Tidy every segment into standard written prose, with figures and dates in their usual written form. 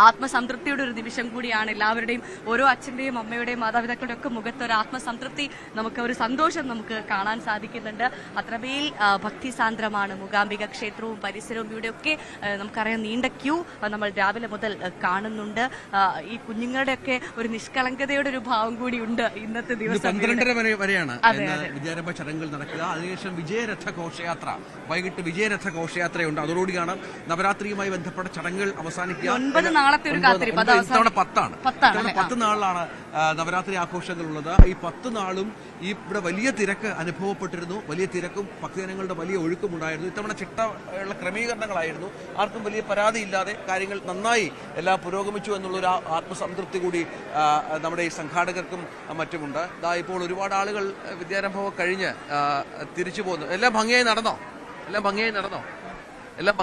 ആത്മസംതൃപ്തിയുടെ ഒരു നിമിഷം കൂടിയാണ്. എല്ലാവരുടെയും ഓരോ അച്ഛന്റെയും അമ്മയുടെയും മാതാപിതാക്കളുടെ ഒക്കെ മുഖത്ത് ഒരു ആത്മസംതൃപ്തി, നമുക്ക് ഒരു സന്തോഷം നമുക്ക് കാണാൻ സാധിക്കുന്നുണ്ട്. അത്രമേൽ ഭക്തിസാന്ദ്രമാണ് മൂകാംബിക ക്ഷേത്രവും പരിസരവും. ഇവിടെയൊക്കെ നമുക്കറിയാം നീണ്ട ക്യൂ നമ്മൾ രാവിലെ മുതൽ കാണുന്നുണ്ട്. ഈ കുഞ്ഞുങ്ങളുടെയൊക്കെ ഒരു നിഷ്കളങ്കതയുടെ ഒരു ഭാവം കൂടി ഉണ്ട് ഇന്നത്തെ ദിവസം. 12:30 വരെയാണ് വിജയാരംഭ ചടങ്ങുകൾ നടക്കുക. അതിനുശേഷം വിജയരഥ ഘോഷയാത്ര, വൈകിട്ട് വിജയരഥ ഘോഷയാത്രയുണ്ട്. അതോടുകൂടിയാണ് നവരാത്രിയുമായി ബന്ധപ്പെട്ട ചടങ്ങുകൾ അവസാനിക്കുക. 9 നാളത്തെ ഒരു കാത്തിരിപ്പ്. ഇത്തവണ 10 നാളിലാണ് നവരാത്രി ആഘോഷങ്ങളുള്ളത്. ഈ 10 നാളും ഇവിടെ വലിയ തിരക്ക് അനുഭവപ്പെട്ടിരുന്നു. വലിയ തിരക്കും ഭക്തജനങ്ങളുടെ വലിയ ഒഴുക്കും ഉണ്ടായിരുന്നു. ഇത്തവണ ചിട്ടയുള്ള ക്രമീകരണങ്ങളായിരുന്നു. ആർക്കും വലിയ പരാതിയില്ലാതെ കാര്യങ്ങൾ നന്നായി എല്ലാം പുരോഗമിച്ചു എന്നുള്ളൊരു ആത്മസംതൃപ്തി കൂടി നമ്മുടെ ഈ സംഘാടകർക്കും മറ്റുമുണ്ട്. ഇപ്പോൾ ഒരുപാട് ആളുകൾ വിദ്യാരംഭം കഴിഞ്ഞ് തിരിച്ചു പോകുന്നു. എല്ലാം ഭംഗിയായി നടന്നോ? എല്ലാം ഭംഗിയായി നടന്നോ? എല്ലാം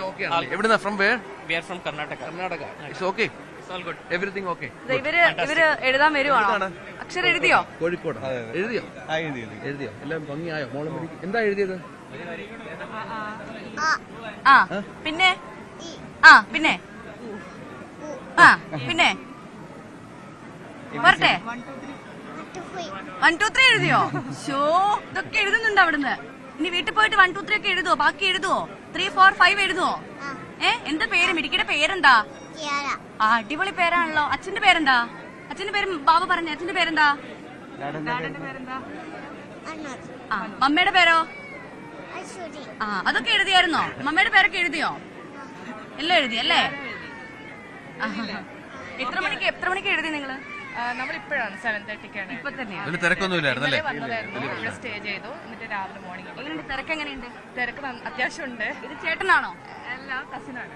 ഓക്കെയാണ്. എവിടുന്ന? From where? We are from Karnataka. It's okay. It's all good. Everything okay. ഇവര് എഴുതാൻ വരുവാണോ? അക്ഷരം എഴുതിയോ? കോഴിക്കോട് എഴുതിയോ? എല്ലാം ഭംഗിയായോ? മോളെ എന്താ എഴുതിയത്? പിന്നെ പിന്നെ പിന്നെ വരട്ടെ. 1 2 3 എഴുതിയോ? ഷോ, ഇതൊക്കെ എഴുതുന്നുണ്ട് അവിടുന്ന്. ഇനി വീട്ടിൽ പോയിട്ട് 1 2 3 ഒക്കെ എഴുതുവോ? ബാക്കി എഴുതുവോ? 3 4 5 എഴുതുവോ? എന്താ പേര്? മിടിക്കിയുടെ പേരെന്താ? അടിപൊളി പേരാണല്ലോ. അച്ഛന്റെ പേരെന്താ? അച്ഛന്റെ പേര് ബാബു പറഞ്ഞ. അച്ഛന്റെ പേരെന്താ? മമ്മയുടെ പേരോ? അതൊക്കെ എഴുതിയായിരുന്നോ? മമ്മയുടെ പേരൊക്കെ എഴുതിയോ? എല്ലാം എഴുതിയല്ലേ? എത്ര മണിക്ക് എഴുതി നിങ്ങള്? നമ്മളിപ്പോഴാണ് 7:30ക്കാണ്. ഇപ്പൊ തന്നെയാണ്. തിരക്കൊന്നുമില്ലായിരുന്നല്ലേ? ഇവിടെ സ്റ്റേ ചെയ്തു. എന്നിട്ട് രാവിലെ മോർണിംഗ്. തിരക്ക് എങ്ങനെയുണ്ട്? തിരക്ക് അത്യാവശ്യമുണ്ട്. ഇത് ചേട്ടനാണോ? അല്ല, കസിനാണ്.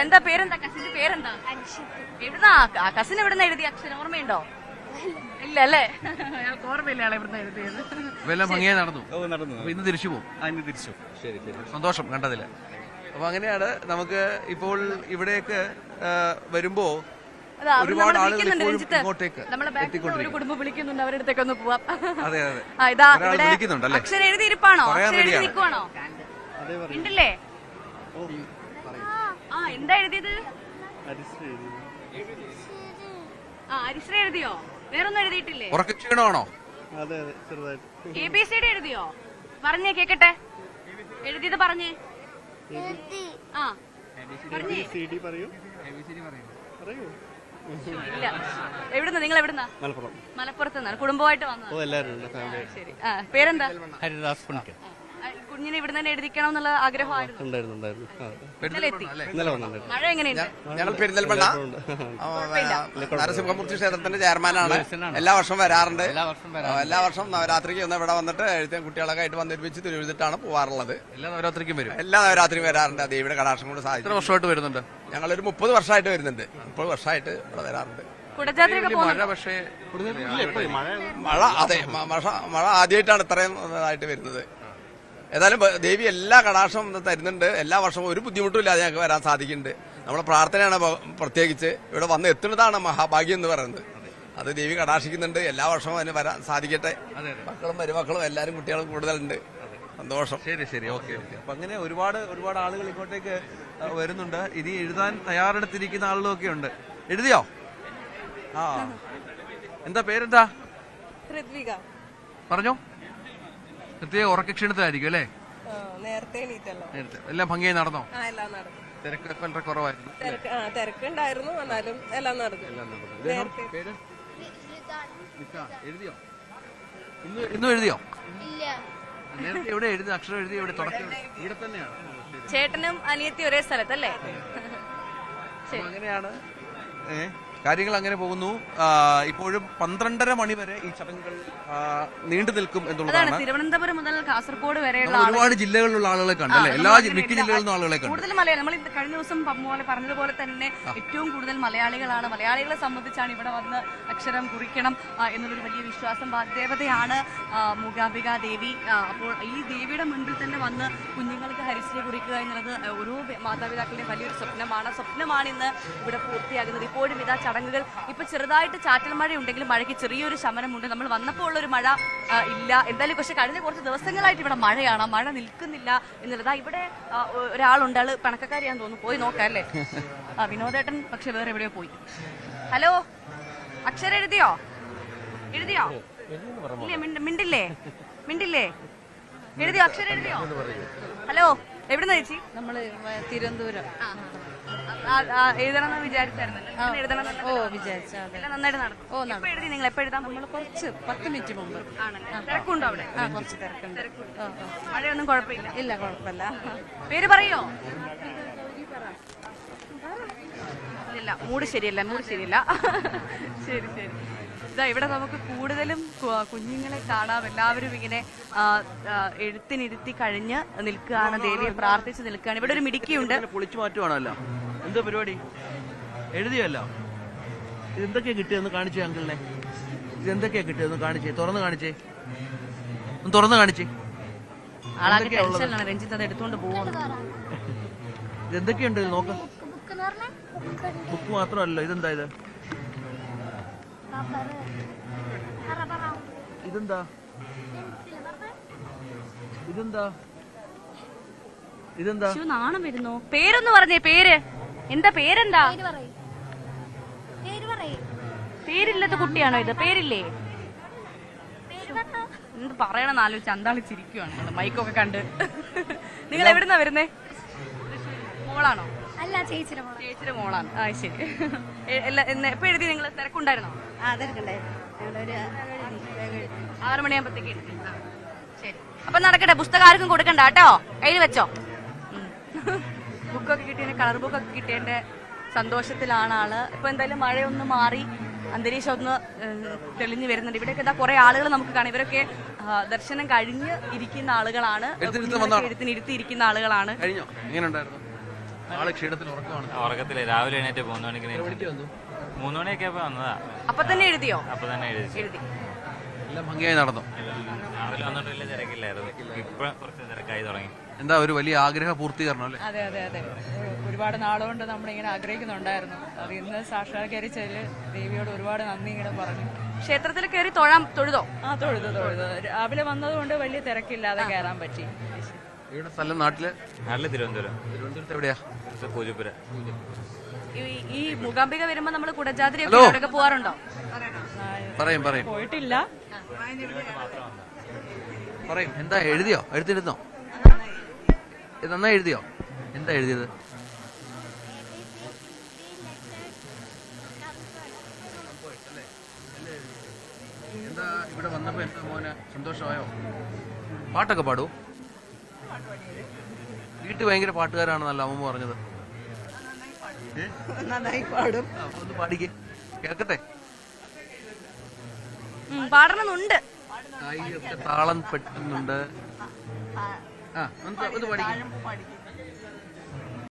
എന്താ പേരെന്താ? കസിന്റെ പേരെന്താ? എവിടുന്നാ കസിൻ? എവിടുന്ന എഴുതിയ അക്ഷരം ഓർമ്മയുണ്ടോ? ഇല്ല അല്ലേ? ഞങ്ങൾക്ക് ഓർമ്മയില്ല ആളെ ഇവിടുന്ന് എഴുതിയത്. എല്ലാം ഭംഗിയായി നടന്നു. ഇന്ന് തിരിച്ചു പോകും. ശരി, സന്തോഷം കണ്ടതില്ല. അപ്പൊ അങ്ങനെയാണ് നമുക്ക് ഇപ്പോൾ ഇവിടേക്ക് വരുമ്പോ ഒരുപാട് ആളുകൾ ഇങ്ങോട്ടേക്ക് ഒരു കുടുംബം വിളിക്കുന്നുണ്ട്. അവരുടെ അടുത്തേക്ക് ഒന്ന് പോവാം. വിളിക്കുന്നുണ്ടല്ലേ? അക്ഷരം എഴുതിയിരിപ്പാണോ? നിൽക്കുവാണോ? ഉണ്ടല്ലേ? എന്താ എഴുതിയത്? അരിശ്ര എഴുതിയോ? വേറൊന്നും എഴുതിയിട്ടില്ലേ? ക്ഷീണമാണോ? ABCD എഴുതിയോ? പറഞ്ഞേ കേക്കട്ടെ. എഴുതിയത് പറഞ്ഞേ. ഇല്ല. എവിടുന്ന? നിങ്ങൾ എവിടുന്ന? മലപ്പുറത്ത് നിന്നാണ്. കുടുംബമായിട്ട് വന്നത്? ശരി. പേരെന്താ? ഹരിദാസ് പുണിക്കൽ. കുഞ്ഞിനെ ഇവിടെ തന്നെ എഴുതിക്കണം ആഗ്രഹമായിരുന്നു. മഴ എങ്ങനെയുണ്ട്? ഞങ്ങൾ പെരിന്തൽമണ്ണ നരസിംഹമൂർത്തി ക്ഷേത്രത്തിന്റെ ചെയർമാനാണ്. എല്ലാ വർഷവും വരാറുണ്ട്. എല്ലാ വർഷവും നവരാത്രിക്ക് ഒന്ന് ഇവിടെ വന്നിട്ട് എഴുതിയ കുട്ടികളൊക്കെ ആയിട്ട് വന്നിരിപ്പിച്ച് തിരുവഴുതിട്ടാണ് പോവാറുള്ളത്. എല്ലാ നവരാത്രിക്കും വരും. എല്ലാ നവരാത്രിയും വരാറുണ്ട്. ദേവിയുടെ കടാക്ഷം കൊണ്ട് സാധിക്കും. വർഷമായിട്ട് വരുന്നുണ്ട്. ഞങ്ങളൊരു 30 വർഷമായിട്ട് വരുന്നുണ്ട്. 30 വർഷമായിട്ട് ഇവിടെ വരാറുണ്ട്. മഴ പക്ഷേ മഴ ആദ്യമായിട്ടാണ് ഇത്രയും ആയിട്ട് വരുന്നത്. ഏതായാലും ദേവി എല്ലാ കടാക്ഷവും തരുന്നുണ്ട്. എല്ലാ വർഷവും ഒരു ബുദ്ധിമുട്ടും ഇല്ലാതെ ഞങ്ങൾക്ക് വരാൻ സാധിക്കുന്നുണ്ട്. നമ്മുടെ പ്രാർത്ഥനയാണ് പ്രത്യേകിച്ച് ഇവിടെ വന്ന് എത്തുന്നതാണ് മഹാഭാഗ്യം എന്ന് പറയുന്നത്. അത് ദേവി കടാക്ഷിക്കുന്നുണ്ട്. എല്ലാ വർഷവും അതിന് വരാൻ സാധിക്കട്ടെ. മക്കളും മരുമക്കളും എല്ലാവരും കുട്ടികളും കൂടുതലുണ്ട്. സന്തോഷം. ശരി. ഓക്കെ. അപ്പൊ അങ്ങനെ ഒരുപാട് ആളുകൾ ഇങ്ങോട്ടേക്ക് വരുന്നുണ്ട്. ഇനി എഴുതാൻ തയ്യാറെടുത്തിരിക്കുന്ന ആളുകളൊക്കെ ഉണ്ട്. എഴുതിയോ? എന്താ പേരെന്താ? പറഞ്ഞോ. പ്രത്യേക ഉറക്കക്ഷീണത്തിലായിരിക്കും അല്ലേ? നേരത്തെ എല്ലാം ഭംഗിയായി നടന്നോ? തിരക്കൊക്കെ വളരെ കുറവായിരുന്നു. തിരക്കുണ്ടായിരുന്നു, എന്നാലും എല്ലാം നടന്നു. എഴുതിയോ? ഇന്നും എഴുതിയോ? നേരത്തെ എവിടെ എഴുതി? അക്ഷരം എഴുതി എവിടെ? തുടക്കം ഇവിടെ തന്നെയാണ്. ചേട്ടനും അനിയത്തി ഒരേ സ്ഥലത്തല്ലേ? അങ്ങനെയാണ് കാര്യങ്ങൾ. അങ്ങനെ പോകുന്നു. ഇപ്പോഴും 12:30 മണി വരെ ഈ ചടങ്ങുകൾ നീണ്ടു നിൽക്കും എന്നുള്ളതാണ്. തിരുവനന്തപുരം മുതൽ കാസർഗോഡ് വരെയുള്ള ഒരുപാട് ജില്ലകളിലുള്ള ആളുകളെ കണ്ടല്ലേ? മിക്ക ജില്ലകളിൽ നിന്നും ആളുകളെ കണ്ടു. കൂടുതൽ മലയാളം. നമ്മൾ കഴിഞ്ഞ ദിവസം പറഞ്ഞതുപോലെ തന്നെ ഏറ്റവും കൂടുതൽ മലയാളികളാണ്. മലയാളികളെ സംബന്ധിച്ചാണ് ഇവിടെ വന്ന് അക്ഷരം കുറിക്കണം എന്നുള്ളൊരു വലിയ വിശ്വാസം. ദേവതയാണ് മൂകാംബിക ദേവി. അപ്പോൾ ഈ ദേവിയുടെ മുൻപിൽ തന്നെ വന്ന് കുഞ്ഞുങ്ങൾക്ക് ഹരിശ്രീ കുറിക്കുക എന്നുള്ളത് ഓരോ മാതാപിതാക്കളുടെയും വലിയൊരു സ്വപ്നമാണ് ഇന്ന് ഇവിടെ പൂർത്തിയാകുന്നത്. ഇപ്പോഴും ഇതാ ചടങ്ങുകൾ. ഇപ്പൊ ചെറുതായിട്ട് ചാറ്റൽ മഴ ഉണ്ടെങ്കിലും മഴയ്ക്ക് ചെറിയൊരു ശമനമുണ്ട്. നമ്മൾ വന്നപ്പോൾ ഉള്ളൊരു മഴ ഇല്ല എന്തായാലും. പക്ഷെ കഴിഞ്ഞ കുറച്ച് ദിവസങ്ങളായിട്ട് ഇവിടെ മഴയാണ്, മഴ നിൽക്കുന്നില്ല എന്നുള്ളതാ. ഇവിടെ ഒരാളുണ്ട്, ആള് പണക്കക്കാരിയാന്ന് തോന്നുന്നു, പോയി നോക്കാം അല്ലേ. വിനോദേട്ടൻ പക്ഷെ വേറെ എവിടെയോ പോയി. ഹലോ, അക്ഷരം എഴുതിയോ? ഇല്ല, മിണ്ടില്ലേ? എഴുതിയോ? അക്ഷരം എഴുതിയോ? ഹലോ, എവിടുന്ന ചേച്ചി? നമ്മള് തിരുവനന്തപുരം. എഴുതണമെന്ന് വിചാരിച്ചായിരുന്നല്ലോ. വിചാരിച്ച എല്ലാം നന്നായിട്ട് നടന്നു. എപ്പോ എഴുതി? നിങ്ങൾ എപ്പോ എഴുതാൻ? നമ്മള് കുറച്ച് 10 മിനിറ്റ് മുമ്പ്. തിരക്കുണ്ടോ അവിടെ? കുറച്ച് തിരക്കുണ്ട്. മഴയൊന്നും കുഴപ്പമില്ല. ഇല്ല, കുഴപ്പമില്ല. പേര് പറയോ? ഇല്ല, മൂഡ് ശരിയല്ല. ശരി. ഇതാ ഇവിടെ നമുക്ക് കൂടുതലും കുഞ്ഞുങ്ങളെ കാണാം. എല്ലാവരും ഇങ്ങനെ എഴുത്തിനിരുത്തി കഴിഞ്ഞ് നിൽക്കുകയാണ്, ദേവിയെ പ്രാർത്ഥിച്ച് നിൽക്കുകയാണ്. ഇവിടെ ഒരു മിടുക്കിയുണ്ട്. പൊളിച്ചു മാറ്റുവാണല്ലോ. എന്തോ പരിപാടി? എഴുതിയല്ലോ. ഇതെന്തൊക്കെയാ കിട്ടിയെന്ന് കാണിച്ചേ അങ്കിളിനെ. ഇതെന്തൊക്കെയാ കിട്ടിയെന്ന് കാണിച്ചേ, തുറന്ന് കാണിച്ചേ. ആളാകെ ടെൻഷനിലാണ്. രഞ്ജിത്ത് അത് എടുത്തുകൊണ്ട് പോകുന്നു. ഇതെന്തൊക്കെയുണ്ട് നോക്കാം. ബുക്ക് മാത്രമല്ലോ. ഇതെന്താ ഇത്? ഇതെന്താ? നാണം വരുന്നു. പേരൊന്ന് പറഞ്ഞേ. പേര് എന്താ? പേരെന്താ? പേരില്ലാത്ത കുട്ടിയാണോ ഇത്? പേരില്ലേ? എന്ത് പറയണമെന്ന് ആലോചിച്ച് അന്താളിച്ചിരിക്കുവാണ് മൈക്കൊക്കെ കണ്ട്. നിങ്ങൾ എവിടുന്നാ വരുന്നേ? മോളാണോ? അല്ല, ചേച്ചിയുടെ മോളാണ്. ആ ശരി. എപ്പോ എഴുതി? നിങ്ങൾ തിരക്കുണ്ടായിരുന്നോ? 6 മണിയാകുമ്പോഴത്തേക്ക് എഴുതി. ശരി, അപ്പൊ നടക്കട്ടെ. പുസ്തകം ആർക്കും കൊടുക്കണ്ട കേട്ടോ, എഴുതി വെച്ചോ. ബുക്കൊക്കെ കിട്ടിയതിന്റെ, കളർ ബുക്കൊക്കെ കിട്ടിയതിന്റെ സന്തോഷത്തിലാണ് ആള്. ഇപ്പൊ എന്തായാലും മഴയൊന്ന് മാറി, അന്തരീക്ഷം ഒന്ന് തെളിഞ്ഞു വരുന്നുണ്ട്. ഇവിടെയൊക്കെ ഇതാ കുറെ ആളുകൾ നമുക്ക് കാണാം. ഇവരൊക്കെ ദർശനം കഴിഞ്ഞ് ഇരിക്കുന്ന ആളുകളാണ്, എഴുത്തിനിരുത്തിയിരിക്കുന്ന ആളുകളാണ്. ഉറക്കത്തില് രാവിലെ എണീറ്റ് 3 മണിക്ക് 3 മണിയൊക്കെ വന്നതാ. അപ്പൊ തന്നെ എഴുതിയോ? അപ്പൊ തന്നെ എഴുതി. എല്ലാം ഭംഗിയായി നടന്നു. രാവിലെ വന്നിട്ട് വലിയ തിരക്കില്ലായിരുന്നു. ഇപ്പൊ കുറച്ച് തിരക്കായി തുടങ്ങി. എന്താ ഒരു വലിയ ആഗ്രഹ പൂർത്തീകരണം അല്ലേ? അതെ. ഒരുപാട് നാളുകൊണ്ട് നമ്മളിങ്ങനെ ആഗ്രഹിക്കുന്നുണ്ടായിരുന്നു. അത് ഇന്ന് സാക്ഷാത്കരിച്ചതിൽ ദേവിയോട് ഒരുപാട് നന്ദി ഇങ്ങനെ പറഞ്ഞു. ക്ഷേത്രത്തിൽ കയറി തൊഴുതോ? തൊഴുതു. രാവിലെ വന്നതുകൊണ്ട് വലിയ തിരക്കില്ലാതെ കയറാൻ പറ്റി. സ്ഥലം നാട്ടില് തിരുവനന്തപുരത്ത് എവിടെയാ? പൂജപ്പുര. ഈ മൂകാംബിക വരുമ്പോ നമ്മള് കുടജാദ്രി ഒക്കെ പോവാറുണ്ടോ? പറയും. പോയിട്ടില്ല. എന്താ എഴുതിയോ? എഴുതിരുന്നോ? നന്നായി എഴുതിയോ? എന്താ എഴുതിയത്? എന്താ ഇവിടെ വന്നപ്പോ എന്താ മോനെ സന്തോഷമായോ? പാട്ടൊക്കെ പാടൂ? വീട്ടിൽ ഭയങ്കര പാട്ടുകാരാണെന്നല്ലോ അമ്മ പറഞ്ഞത്. നന്നായി പാടും. ഒന്ന് പാടിക്കേ, കേൾക്കട്ടെ. പാടണമെന്നുണ്ട്. താളം പെട്ടുന്നുണ്ട്. ഒന്ന് പാടിക്കേ.